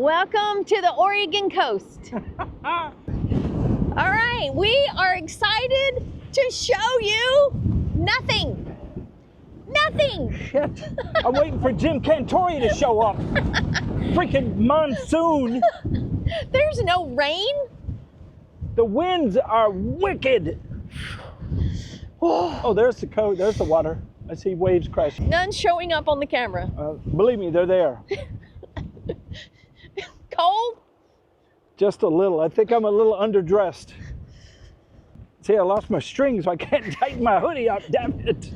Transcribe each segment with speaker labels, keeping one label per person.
Speaker 1: Welcome to the Oregon coast. All right, we are excited to show you nothing. Nothing.
Speaker 2: Shit. I'm waiting for Jim Cantori to show up. Freaking monsoon.
Speaker 1: There's no rain.
Speaker 2: The winds are wicked. Oh, there's the coast. There's the water. I see waves crashing.
Speaker 1: None showing up on the camera.
Speaker 2: Believe me, they're there.
Speaker 1: Cold?
Speaker 2: Just a little. I think I'm a little underdressed. See, I lost my strings, so I can't tighten my hoodie up. Damn it.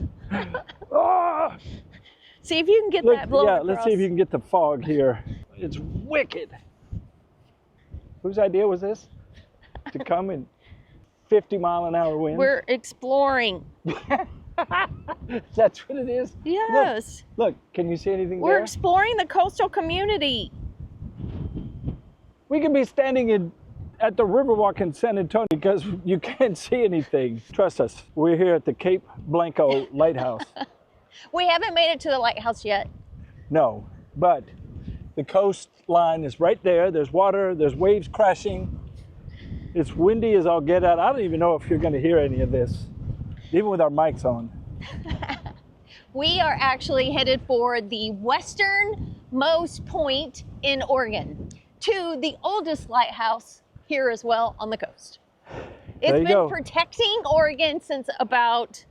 Speaker 2: Oh.
Speaker 1: See if you can get that blown across.
Speaker 2: Let's see if you can get the fog here. It's wicked. Whose idea was this? To come in 50-mile-an-hour winds?
Speaker 1: We're exploring.
Speaker 2: That's what it is?
Speaker 1: Yes.
Speaker 2: Look, can you see anything
Speaker 1: We're
Speaker 2: there?
Speaker 1: exploring the coastal community.
Speaker 2: We could be standing at the Riverwalk in San Antonio because you can't see anything. Trust us, we're here at the Cape Blanco Lighthouse.
Speaker 1: We haven't made it to the lighthouse yet.
Speaker 2: No, but the coastline is right there. There's water, there's waves crashing. It's windy as all get out. I don't even know if you're going to hear any of this, even with our mics on.
Speaker 1: We are actually headed for the westernmost point in Oregon, to the oldest lighthouse here as well on the coast. It's been protecting Oregon since about,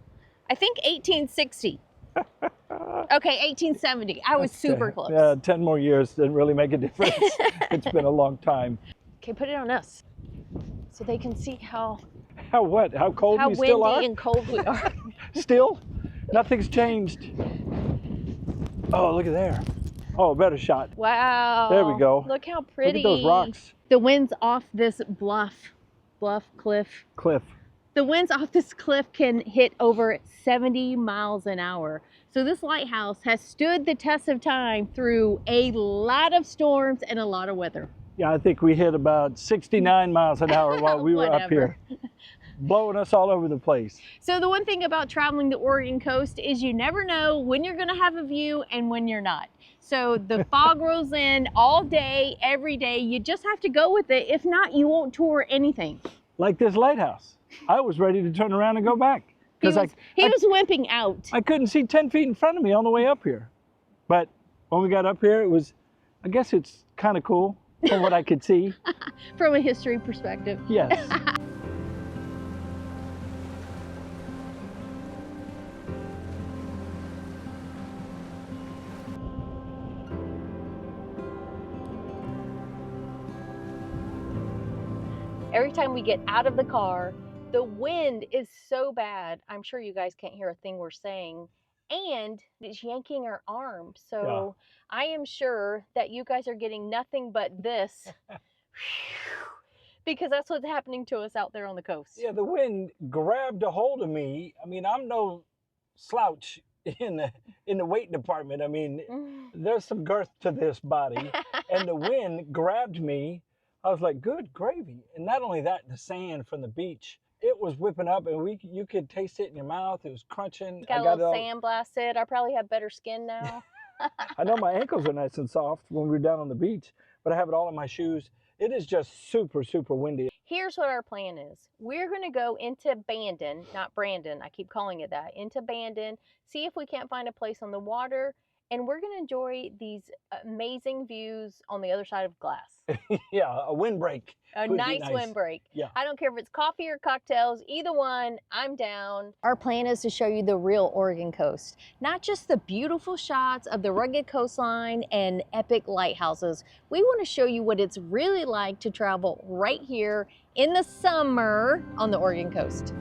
Speaker 1: I think, 1860. Okay, 1870. I was super close.
Speaker 2: Yeah, 10 more years didn't really make a difference. It's been a long time.
Speaker 1: Okay, put it on us so they can see how
Speaker 2: what? How cold we still are?
Speaker 1: How windy and cold we are.
Speaker 2: Still? Nothing's changed. Oh, look at there. Oh, better shot.
Speaker 1: Wow.
Speaker 2: There we go.
Speaker 1: Look how pretty.
Speaker 2: Look at those rocks.
Speaker 1: The wind's off this cliff. The winds off this cliff can hit over 70 miles an hour. So this lighthouse has stood the test of time through a lot of storms and a lot of weather.
Speaker 2: Yeah, I think we hit about 69 miles an hour while we were up here, blowing us all over the place. So
Speaker 1: the one thing about traveling the Oregon coast is you never know when you're going to have a view and when you're not. So the fog rolls in all day, every day. You just have to go with it. If not, you won't tour anything.
Speaker 2: Like this lighthouse. I was ready to turn around and go back.
Speaker 1: He was wimping out.
Speaker 2: I couldn't see 10 feet in front of me on the way up here. But when we got up here, it was, I guess it's kind of cool from what I could see.
Speaker 1: From a history perspective.
Speaker 2: Yes.
Speaker 1: Every time we get out of the car, the wind is so bad. I'm sure you guys can't hear a thing we're saying. And it's yanking our arm. So yeah. I am sure that you guys are getting nothing but this. Because that's what's happening to us out there on the coast.
Speaker 2: Yeah, the wind grabbed a hold of me. I mean, I'm no slouch in the weight department. I mean, there's some girth to this body. And the wind grabbed me. I was like, good gravy. And not only that, the sand from the beach, it was whipping up and you could taste it in your mouth. It was crunching.
Speaker 1: Got a little sand blasted. I probably have better skin now.
Speaker 2: I know my ankles are nice and soft when we were down on the beach, but I have it all in my shoes. It is just super, super windy.
Speaker 1: Here's what our plan is. We're going to go into Bandon, not Brandon. I keep calling it that. Into Bandon, see if we can't find a place on the water. And we're going to enjoy these amazing views on the other side of glass.
Speaker 2: Yeah, a windbreak.
Speaker 1: A nice windbreak.
Speaker 2: Yeah.
Speaker 1: I don't care if it's coffee or cocktails, either one, I'm down. Our plan is to show you the real Oregon coast, not just the beautiful shots of the rugged coastline and epic lighthouses. We want to show you what it's really like to travel right here in the summer on the Oregon coast.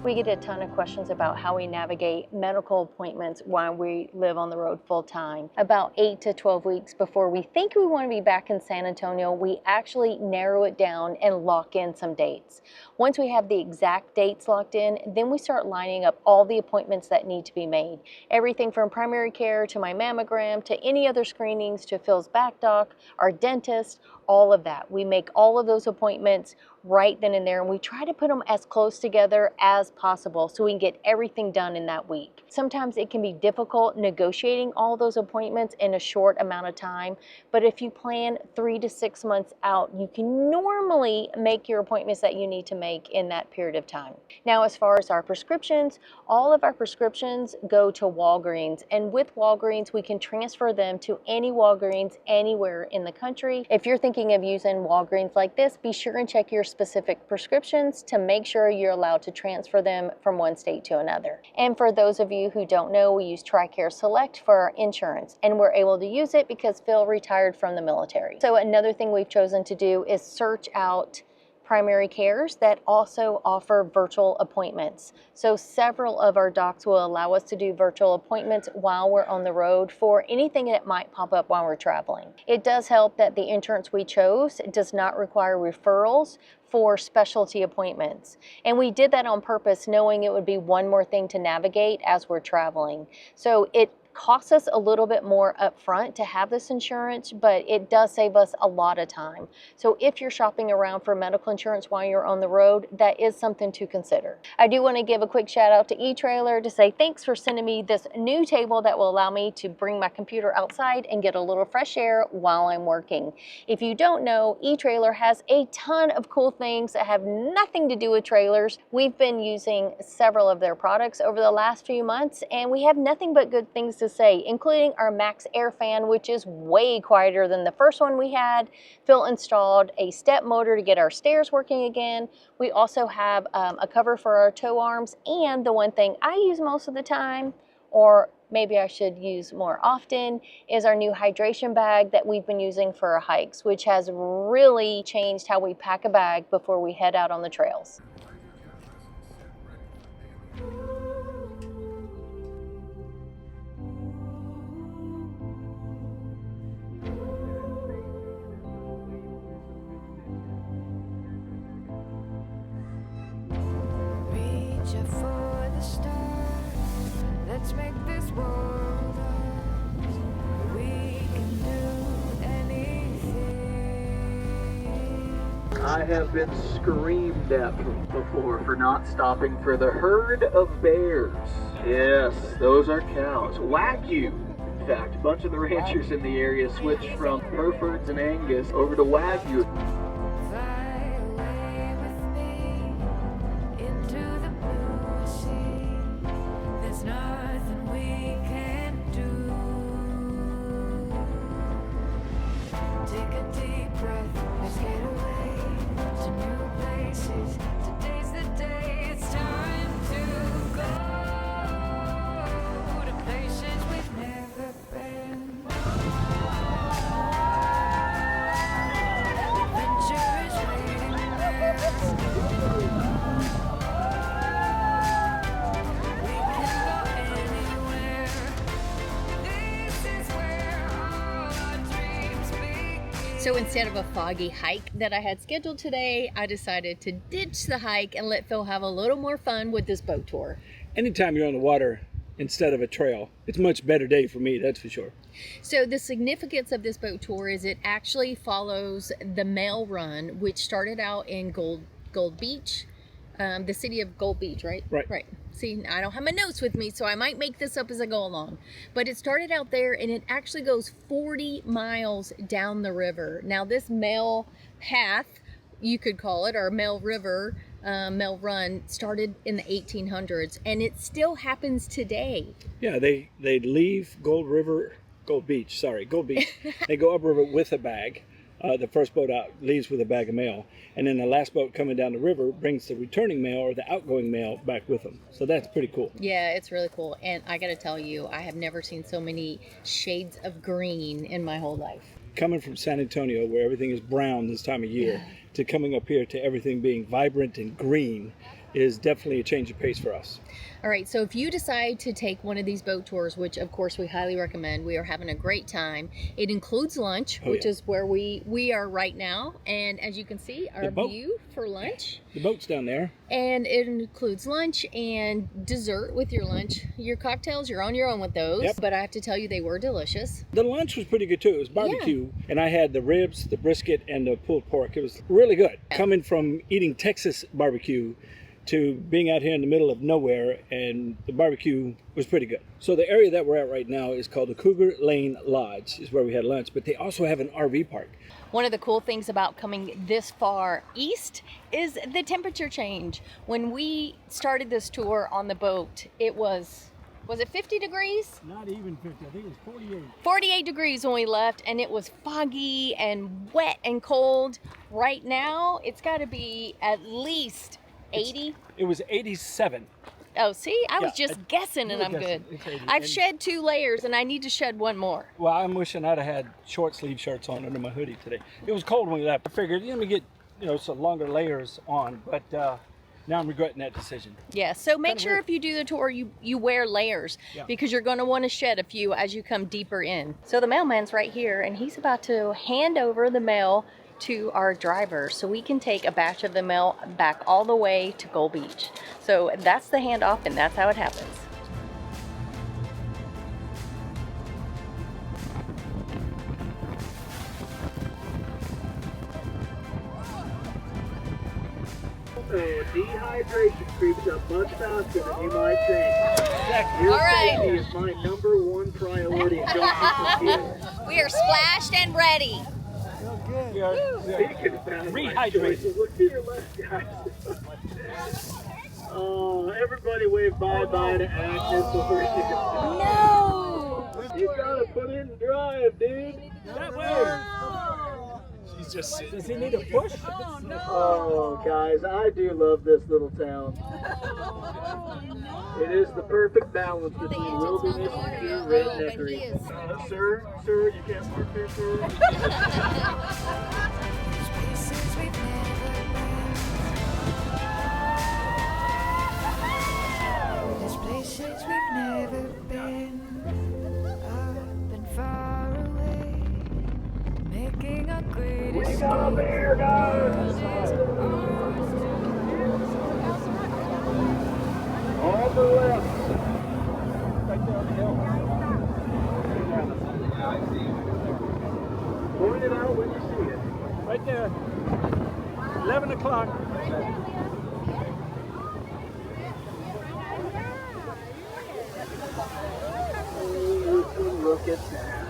Speaker 1: We get a ton of questions about how we navigate medical appointments while we live on the road full time. About 8 to 12 weeks before we think we want to be back in San Antonio, we actually narrow it down and lock in some dates. Once we have the exact dates locked in, then we start lining up all the appointments that need to be made. Everything from primary care to my mammogram to any other screenings to Phil's back doc, our dentist, all of that. We make all of those appointments right then and there, and we try to put them as close together as possible so we can get everything done in that week. Sometimes it can be difficult negotiating all those appointments in a short amount of time, but if you plan 3 to 6 months out, you can normally make your appointments that you need to make in that period of time. Now, as far as our prescriptions, all of our prescriptions go to Walgreens, and with Walgreens, we can transfer them to any Walgreens anywhere in the country. If you're thinking of using Walgreens like this, be sure and check your specific prescriptions to make sure you're allowed to transfer them from one state to another. And for those of you who don't know, we use TRICARE Select for our insurance, and we're able to use it because Phil retired from the military. So another thing we've chosen to do is search out primary cares that also offer virtual appointments. So several of our docs will allow us to do virtual appointments while we're on the road for anything that might pop up while we're traveling. It does help that the insurance we chose does not require referrals for specialty appointments. And we did that on purpose, knowing it would be one more thing to navigate as we're traveling. So it costs us a little bit more upfront to have this insurance, but it does save us a lot of time. So if you're shopping around for medical insurance while you're on the road, that is something to consider. I do want to give a quick shout out to eTrailer to say thanks for sending me this new table that will allow me to bring my computer outside and get a little fresh air while I'm working. If you don't know, eTrailer has a ton of cool things that have nothing to do with trailers. We've been using several of their products over the last few months, and we have nothing but good things to say, including our Max Air fan, which is way quieter than the first one we had. Phil installed a step motor to get our stairs working again. We also have a cover for our tow arms, and the one thing I use most of the time, or maybe I should use more often, is our new hydration bag that we've been using for our hikes, which has really changed how we pack a bag before we head out on the trails.
Speaker 3: For the stars, let's make this world ours. We can do anything.
Speaker 4: I have been screamed at before for not stopping for the herd of bears. Yes, those are cows. Wagyu. In fact, a bunch of the ranchers in the area switched from Herefords and Angus over to Wagyu.
Speaker 3: Fly away with me into the blue sea. There's nothing we can't do. Take a deep breath, let's get away to new places. Today's the day, it's time to go to places we've never been. Adventure is waiting there. We can go anywhere. This is where our dreams begin.
Speaker 1: So instead of a foggy hike that I had scheduled today, I decided to ditch the hike and let Phil have a little more fun with this boat tour.
Speaker 2: Anytime you're on the water instead of a trail, it's a much better day for me, that's for sure.
Speaker 1: So the significance of this boat tour is it actually follows the Mail Run, which started out in Gold Beach, the city of Gold Beach, right?
Speaker 2: Right.
Speaker 1: See, I don't have my notes with me, so I might make this up as I go along. But it started out there, and it actually goes 40 miles down the river. Now, this Mail Path, you could call it, or Mail River, Mail Run, started in the 1800s, and it still happens today.
Speaker 2: Yeah, they leave Gold Beach. They go upriver with a bag. The first boat out leaves with a bag of mail, and then the last boat coming down the river brings the returning mail or the outgoing mail back with them. So that's pretty cool.
Speaker 1: Yeah, it's really cool. And I got to tell you, I have never seen so many shades of green in my whole life.
Speaker 2: Coming from San Antonio, where everything is brown this time of year, to coming up here to everything being vibrant and green, is definitely a change of pace for us.
Speaker 1: All right, so if you decide to take one of these boat tours, which of course we highly recommend, we are having a great time. It includes lunch, which is where we are right now. And as you can see, our view for lunch.
Speaker 2: The boat's down there.
Speaker 1: And it includes lunch and dessert with your lunch. Your cocktails, you're on your own with those. Yep. But I have to tell you, they were delicious.
Speaker 2: The lunch was pretty good too. It was barbecue. And I had the ribs, the brisket, and the pulled pork. It was really good. Yeah. Coming from eating Texas barbecue to being out here in the middle of nowhere, and the barbecue was pretty good. So the area that we're at right now is called the Cougar Lane Lodge, is where we had lunch, but they also have an RV park.
Speaker 1: One of the cool things about coming this far east is the temperature change. When we started this tour on the boat, it was it 50 degrees?
Speaker 2: Not even 50, I think it was 48.
Speaker 1: 48 degrees when we left, and it was foggy and wet and cold. Right now, it's gotta be at least 80?
Speaker 2: It was 87.
Speaker 1: Oh, see? I was just guessing, and I'm good. I've shed 2 layers, and I need to shed 1 more.
Speaker 2: Well, I'm wishing I'd have had short sleeve shirts on under my hoodie today. It was cold when we left. I figured, let me get, some longer layers on, but now I'm regretting that decision.
Speaker 1: Yeah, so make sure if you do the tour, you wear layers, because you're going to want to shed a few as you come deeper in. So the mailman's right here, and he's about to hand over the mail to our driver so we can take a batch of the mail back all the way to Gold Beach. So that's the handoff, and that's how it happens.
Speaker 4: So dehydration creeps up much faster than you might think. Your safety is my #1 priority. Don't forget.
Speaker 1: We are splashed and ready.
Speaker 2: We are rehydrated.
Speaker 4: Look to your left, guys. Oh, everybody wave bye-bye to Agnes before she gets
Speaker 1: No!
Speaker 4: You gotta put in drive, dude.
Speaker 2: That way. She's just sitting. Does he need a push?
Speaker 4: Oh, guys, I do love this little town. It is the perfect balance between wilderness and pure redneckery. Sir, you can't park there, sir.
Speaker 3: Places we've never been. There's places we've never been. Up and far away, making our greatest.
Speaker 4: We got a bear, guys. On the left.
Speaker 2: Right there on the hill.
Speaker 4: Point it out when you see it.
Speaker 2: Right there. 11 o'clock.
Speaker 4: Oh, look at that.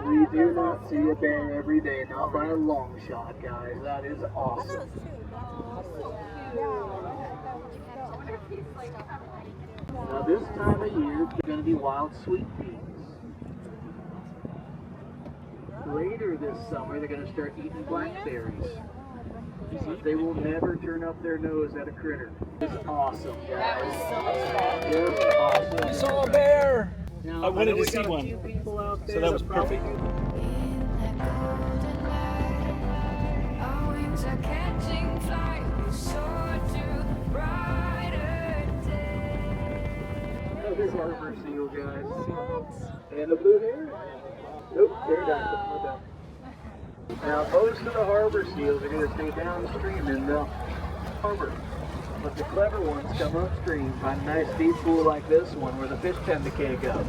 Speaker 4: We do not see a bear every day, not by a long shot, guys. That is awesome. Now this time of year, they're going to be wild sweet peas. Later this summer, they're going to start eating blackberries. They will never turn up their nose at a critter. It's awesome, guys. Just awesome.
Speaker 2: I saw a bear.
Speaker 4: Now,
Speaker 2: I wanted to
Speaker 4: we
Speaker 2: see
Speaker 4: got a
Speaker 2: one.
Speaker 4: few people out there
Speaker 2: So that was
Speaker 4: probably-
Speaker 2: perfect.
Speaker 3: In that golden light, our wings are catching flight. We soar to brighter days.
Speaker 4: Another harbor seal, guys. And a blue heron. Nope, pterodactyl. No doubt. Now, most of the harbor seals are going to stay downstream in the harbor. But the clever ones come upstream, find a nice deep pool like this one where the fish tend to cake up.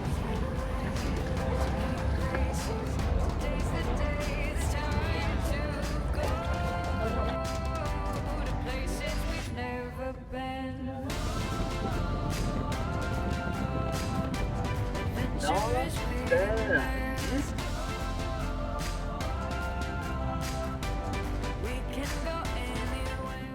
Speaker 3: Today's the day, it's time to go to places we've never been. Adventurous
Speaker 4: bad.
Speaker 3: we can go anywhere.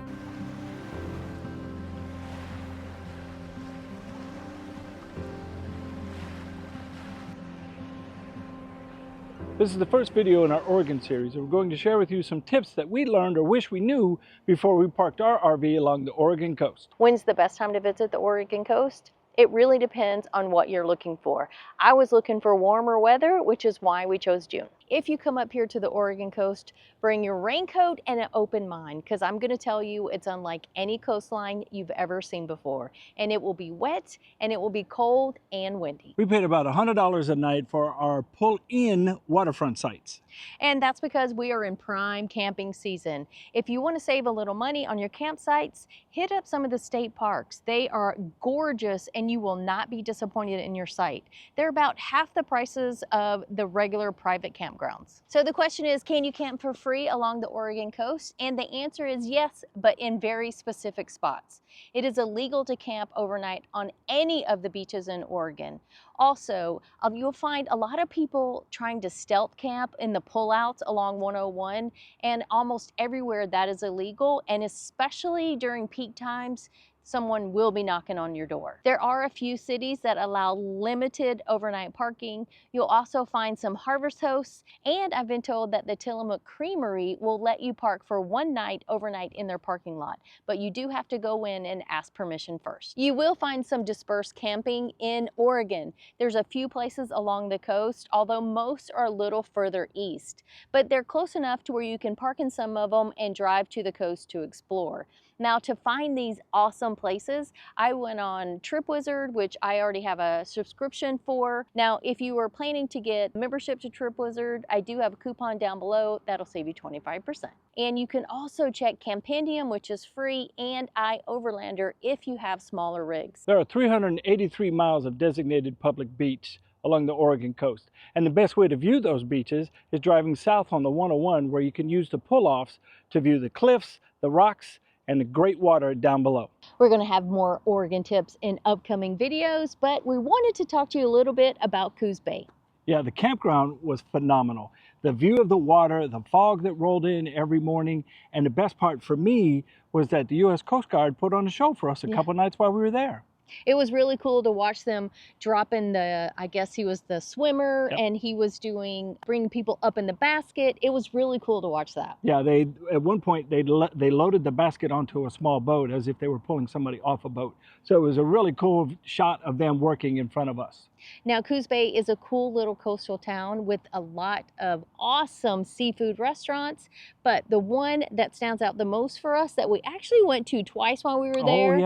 Speaker 2: This is the first video in our Oregon series, and we're going to share with you some tips that we learned or wish we knew before we parked our RV along the Oregon coast.
Speaker 1: When's the best time to visit the Oregon coast? It really depends on what you're looking for. I was looking for warmer weather, which is why we chose June. If you come up here to the Oregon coast, bring your raincoat and an open mind, because I'm going to tell you it's unlike any coastline you've ever seen before. And it will be wet, and it will be cold and windy.
Speaker 2: We paid about $100 a night for our pull-in waterfront sites.
Speaker 1: And that's because we are in prime camping season. If you want to save a little money on your campsites, hit up some of the state parks. They are gorgeous and you will not be disappointed in your site. They're about half the prices of the regular private campgrounds. So the question is, can you camp for free along the Oregon coast? And the answer is yes, but in very specific spots. It is illegal to camp overnight on any of the beaches in Oregon. Also, you'll find a lot of people trying to stealth camp in the pullouts along 101, and almost everywhere that is illegal, and especially during peak times, someone will be knocking on your door. There are a few cities that allow limited overnight parking. You'll also find some harvest hosts, and I've been told that the Tillamook Creamery will let you park for one night overnight in their parking lot, but you do have to go in and ask permission first. You will find some dispersed camping in Oregon. There's a few places along the coast, although most are a little further east, but they're close enough to where you can park in some of them and drive to the coast to explore. Now, to find these awesome places, I went on TripWizard, which I already have a subscription for. Now, if you were planning to get membership to TripWizard, I do have a coupon down below that'll save you 25%. And you can also check Campendium, which is free, and iOverlander if you have smaller rigs.
Speaker 2: There are 383 miles of designated public beach along the Oregon coast. And the best way to view those beaches is driving south on the 101, where you can use the pull-offs to view the cliffs, the rocks, and the great water down below.
Speaker 1: We're going to have more Oregon tips in upcoming videos, but we wanted to talk to you a little bit about Coos Bay.
Speaker 2: Yeah, the campground was phenomenal. The view of the water, the fog that rolled in every morning, and the best part for me was that the U.S. Coast Guard put on a show for us a couple nights while we were there.
Speaker 1: It was really cool to watch them drop in the, I guess he was the swimmer, and he was bringing people up in the basket. It was really cool to watch that.
Speaker 2: Yeah, at one point they loaded the basket onto a small boat as if they were pulling somebody off a boat. So it was a really cool shot of them working in front of us.
Speaker 1: Now, Coos Bay is a cool little coastal town with a lot of awesome seafood restaurants, but the one that stands out the most for us that we actually went to twice while we were there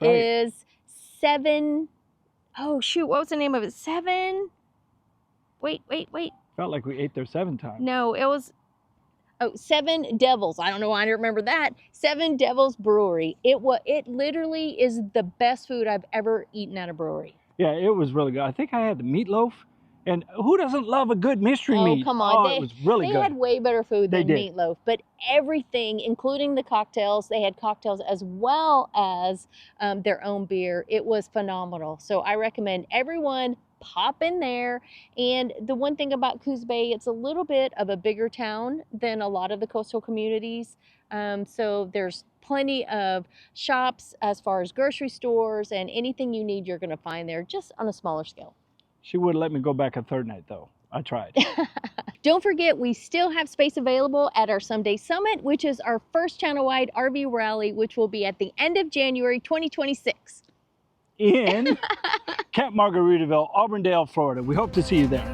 Speaker 1: is what was the name of it? Wait.
Speaker 2: Felt like we ate there 7 times.
Speaker 1: No, it was, Seven Devils. I don't know why I remember that. Seven Devils Brewery. It literally is the best food I've ever eaten at a brewery.
Speaker 2: Yeah, it was really good. I think I had the meatloaf. And who doesn't love a good mystery meat?
Speaker 1: Oh, come on.
Speaker 2: It was really good.
Speaker 1: They had way better food than meatloaf, but everything, including the cocktails, they had cocktails as well as their own beer. It was phenomenal. So I recommend everyone pop in there. And the one thing about Coos Bay, it's a little bit of a bigger town than a lot of the coastal communities. So there's plenty of shops as far as grocery stores, and anything you need, you're going to find there, just on a smaller scale.
Speaker 2: She wouldn't let me go back a third night, though. I tried.
Speaker 1: Don't forget, we still have space available at our Someday Summit, which is our first channel-wide RV rally, which will be at the end of January 2026.
Speaker 2: In Camp Margaritaville, Auburndale, Florida. We hope to see you there.